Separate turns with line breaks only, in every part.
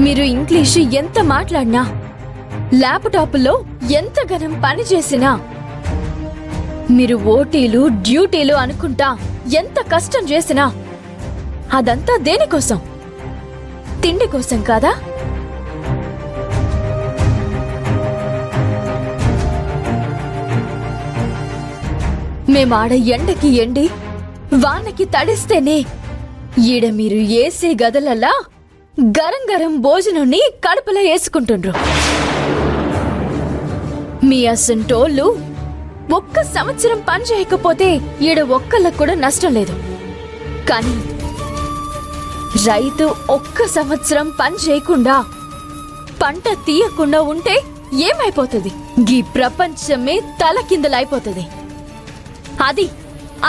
మీరు ఇంగ్లీషు ఎంత మాట్లాడినా, ల్యాప్టాప్లో ఎంత గనం పని చేసినా, మీరు ఓటీలు డ్యూటీలు అనుకుంటా ఎంత కష్టం చేసినా అదంతా దేనికోసం? తిండి కోసం కాదా? మేమాడ ఎండకి ఎండి వానకి తడిస్తేనే ఈడ మీరు ఏసీ గదలల్లా గరం గరం భోజనాన్ని కడుపులో వేసుకుంటుండ్రు. మీ అసంటోళ్ళు ఒక్క సంవత్సరం పని చేయకపోతే ఈడ ఒక్కళ్ళకు కూడా నష్టం లేదు. కానీ రైతు ఒక్క సంవత్సరం పని చేయకుండా పంట తీయకుండా ఉంటే ఏమైపోతుంది? ఈ ప్రపంచమే తలకిందలైపోతుంది. అది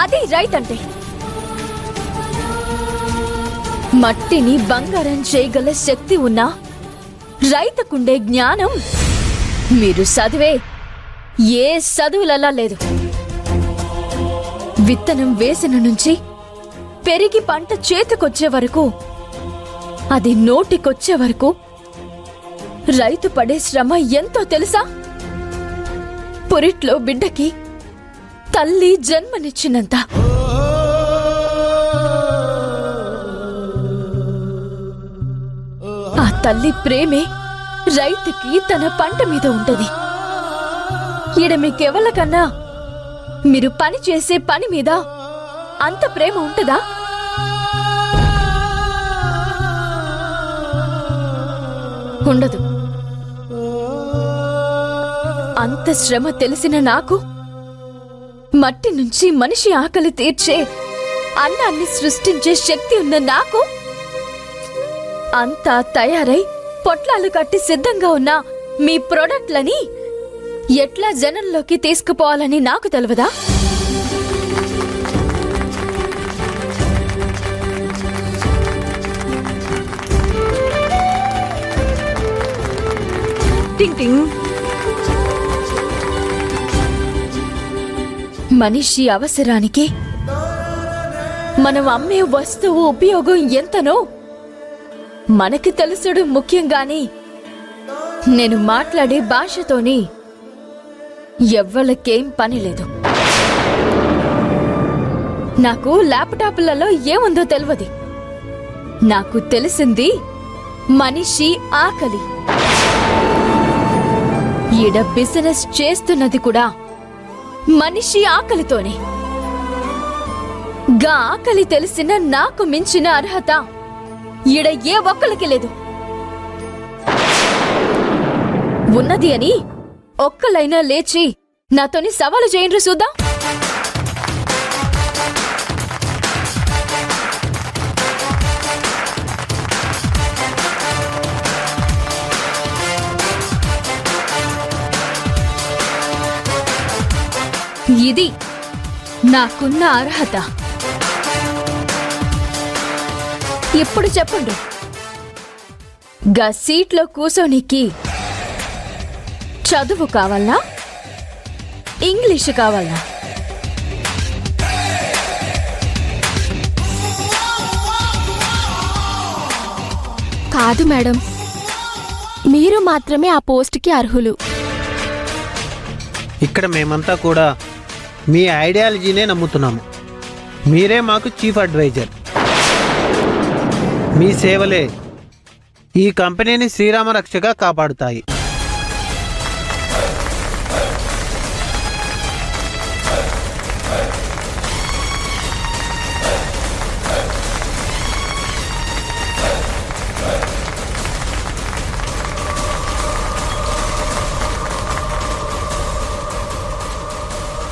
అది రైతంటే. మట్టిని బంగారం చేయగల శక్తి ఉన్నా రైతుకుండే జ్ఞానం మీరు చదివే ఏ చదువులలా లేదు. విత్తనం వేసిన నుంచి పెరిగి పంట చేతికొచ్చే వరకు, అది నోటికొచ్చే వరకు రైతు పడే శ్రమ ఎంతో తెలుసా? పురిట్లో బిడ్డకి తల్లి జన్మనిచ్చినంత. ఆ తల్లి ప్రేమే రైతుకి తన పంట మీద ఉంటది. ఈడ మీకెవళ్ళకన్నా మీరు పని చేసే పని మీద అంత ప్రేమ ఉంటదా? ఉండదు. అంత శ్రమ తెలిసిన నాకు, మట్టి నుంచి మనిషి ఆకలి తీర్చే అన్నాన్ని సృష్టించే శక్తి ఉన్న నాకు, అంతా తయారై పొట్లాలు కట్టి సిద్ధంగా ఉన్న మీ ప్రొడక్ట్లని ఎట్లా జనంలోకి తీసుకుపోవాలని నాకు తెలియదా? టింగ్ టింగ్. మనిషి అవసరానికి మనం అమ్మే వస్తువు ఉపయోగం ఎంతనో మనకి తెలుసుడు ముఖ్యంగాని, నేను మాట్లాడే భాషతోని ఎవ్వలకేం పని లేదు. నాకు ల్యాప్టాప్లలో ఏముందో తెలియదు. నాకు తెలిసింది మనిషి ఆకలి. ఈడ బిజినెస్ చేస్తున్నది కూడా మనిషి ఆకలితోనే. గా ఆకలి తెలిసిన నాకు మించిన అర్హత ఈడ ఏ ఒక్కళ్ళకి లేదు. ఉన్నది అని ఒక్కలైనా లేచి నాతోని సవాలు చేయండి చూద్దాం. ఇది నాకున్న అర్హత. ఇప్పుడు చెప్పండి, గా సీట్లో కూసోనికి చదువు కావాలా, ఇంగ్లీషు కావాలా?
కాదు మేడం, మీరు మాత్రమే ఆ పోస్ట్కి అర్హులు.
ఇక్కడ మేమంతా కూడా మీ ఐడియాలజీనే నమ్ముతున్నాము. మీరే మాకు చీఫ్ అడ్వైజర్. మీ సేవలే ఈ కంపెనీని శ్రీరామ రక్షగా కాపాడుతాయి.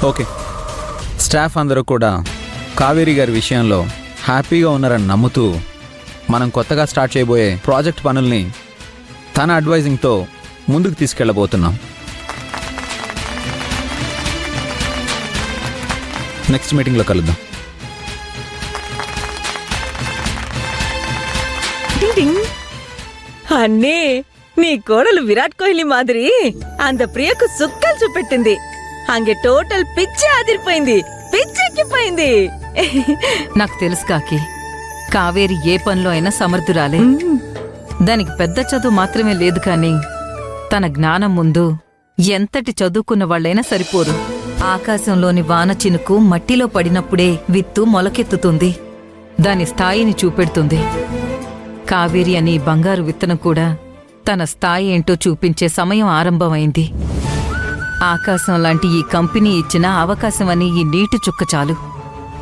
ఓకే, స్టాఫ్ అందరూ కూడా కావేరి గారి విషయంలో హ్యాపీగా ఉన్నారని నమ్ముతూ మనం కొత్తగా స్టార్ట్ చేయబోయే ప్రాజెక్ట్ పనుల్ని తన అడ్వైజింగ్తో ముందుకు తీసుకెళ్ళబోతున్నాం. నెక్స్ట్ మీటింగ్లో కలుద్దాం.
అన్నీ నీ కోడలు విరాట్ కోహ్లీ మాదిరి అంత ప్రియకు సుక్కలు చూపెట్టింది. అంగే టోటల్ పిచ్చి అదిరిపోయింది, పిచ్చెక్కిపోయింది.
నాకు తెలుసు కాకి, కావేరి ఏ పనిలో అయినా సమర్థురాలే. దానికి పెద్ద చదువు మాత్రమే లేదు కాని తన జ్ఞానం ముందు ఎంతటి చదువుకున్న వాళ్ళైనా సరిపోరు. ఆకాశంలోని వాన చినుకు మట్టిలో పడినప్పుడే విత్తు మొలకెత్తుతుంది, దాని స్థాయిని చూపెడుతుంది. కావేరి అనే ఈ బంగారు విత్తనం కూడా తన స్థాయి ఏంటో చూపించే సమయం ఆరంభమైంది. ఆకాశం లాంటి ఈ కంపెనీ ఇచ్చిన అవకాశం అని ఈ నీటి చుక్క చాలు.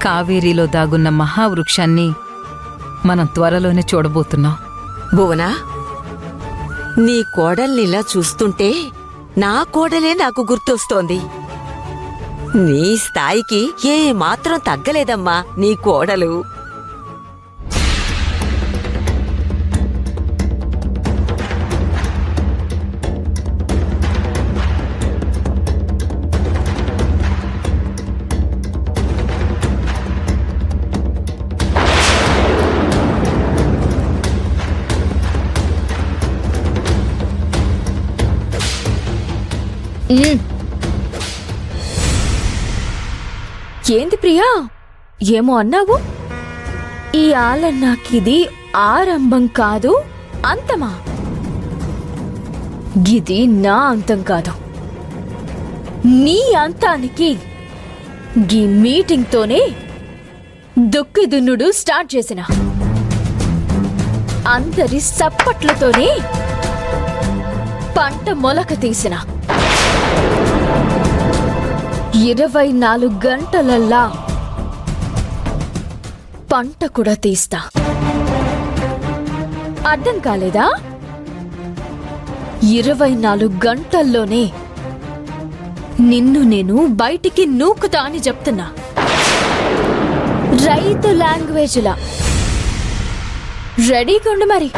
కావేరీలో దాగున్న మహావృక్షాన్ని మనం త్వరలోనే చూడబోతున్నాం.
భువనా, నీ కోడల్నిలా చూస్తుంటే నా కోడలే నాకు గుర్తొస్తోంది. నీ స్థాయికి ఏ మాత్రం తగ్గలేదమ్మా నీ కోడలు.
ఏంది ప్రియా, ఏమో అన్నావు? ఈ ఆలన్నాకిది ఆరంభం కాదు, అంతమా? గిది నా అంతం కాదు, నీ అంతానికి గీ మీటింగ్తోనే దుక్కి దున్నుడు స్టార్ట్ చేసిన. అందరి సప్పట్లతోనే పంట మొలక తీసిన. 24 గంటలల్లా పంట కూడా తీస్తా. అర్థం కాలేదా? 24 గంటల్లోనే నిన్ను నేను బయటికి నూకుతా అని చెప్తున్నా. రైతు లాంగ్వేజ్లా రెడీగా ఉండు మరి.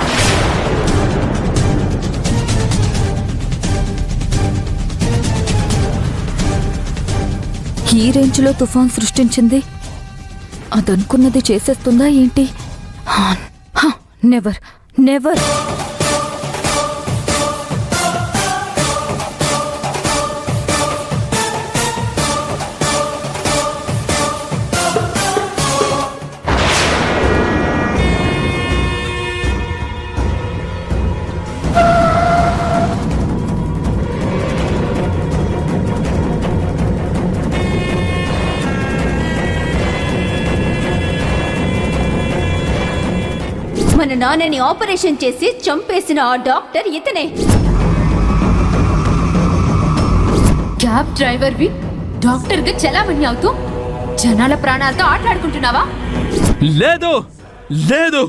ఈ రేంజ్లో తుఫాన్ సృష్టించింది, అదనుకున్నది చేసేస్తుందా ఏంటి? Never never.
మన నాన్నని ఆపరేషన్ చేసి చంపేసిన ఆ డాక్టర్ ఇతనే. క్యాబ్ డ్రైవర్వి డాక్టర్గా చలామణి అవుతూ జనాల ప్రాణాలతో ఆటలాడుకుంటున్నావా?
లేదు లేదు